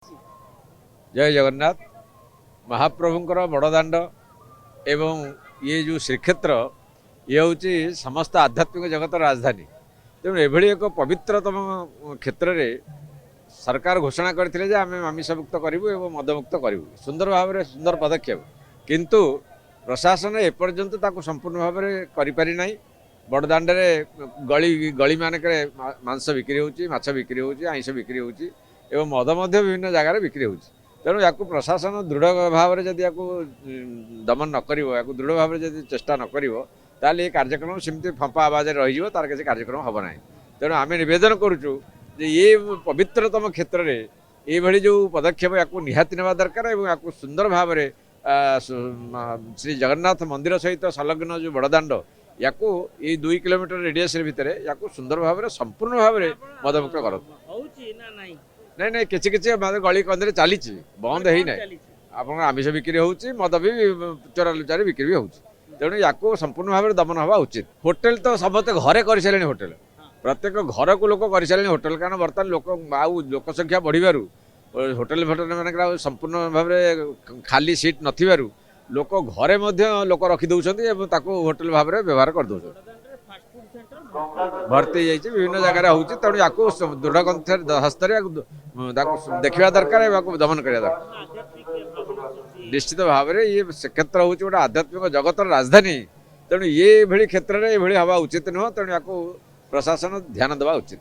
जय जगन्नाथ। महाप्रभुंकर बड़दाण्ड एवं ये जो श्रीक्षेत्र ये हूँ समस्त आध्यात्मिक जगत राजधानी। तेणु एभली एक पवित्रतम क्षेत्र में सरकार घोषणा करते आम आमिषमुक्त करूँ मदमुक्त करूँ। सुंदर भाव में सुंदर पदक्षेप, किंतु प्रशासन एपर्यंत ताकू संपूर्ण भाव में करि ना। बड़दाण्ड गली गली मानक मांस बिक्री होची, माछ बिक्री होची, आइंष बिक्री होची एवं मद मध्य विभिन्न जगार बिक्री होची। तेणु या प्रशासन दृढ़ भाव में जदि या दमन न कर दृढ़ भाव में चेष्टा न कर कार्यक्रम सेमती फंपा आवाज रही तार किसी कार्यक्रम हम ना। तेणु आम नवेदन करुचु ये पवित्रतम क्षेत्र में ये जो पदक्षेप या निहाती नेवा दरकार और या सुंदर भाव में श्री जगन्नाथ मंदिर सहित संलग्न जो बड़दाण्ड या 2 किलोमीटर रेडियस भितर या सुंदर भाव में संपूर्ण भाव में मदमुक्त कर नहीं नहीं किसी किसी गली कंदे चली बंद है ना। आप आमिष बिक्री होची, मद भी चोरा लुचारे बिक्री भी होची। तेणु या संपूर्ण भाव में दमन हवा उचित। होटेल तो समस्त घरे कर सारे, होटेल प्रत्येक घर को लोक कर सारे होटेल, कारण बर्तमान लोक संख्या बढ़िबार होटेल फोटेल मान संपूर्ण भाव में खाली सीट नथिबारु लोक घरे लोक रखी दौरान होटेल भाव में व्यवहार कर दौर भर्ती जाइए विभिन्न जगह होची। तेणु या दृढ़ हस्तर देखा दरकार दमन करवा दरकार। निश्चित भाव में ये क्षेत्र हूँ गोटे आध्यात्मिक जगतर राजधानी। तेणु ये भली क्षेत्र में ये हवा उचित नुह। तेणु या प्रशासन ध्यान देवा उचित।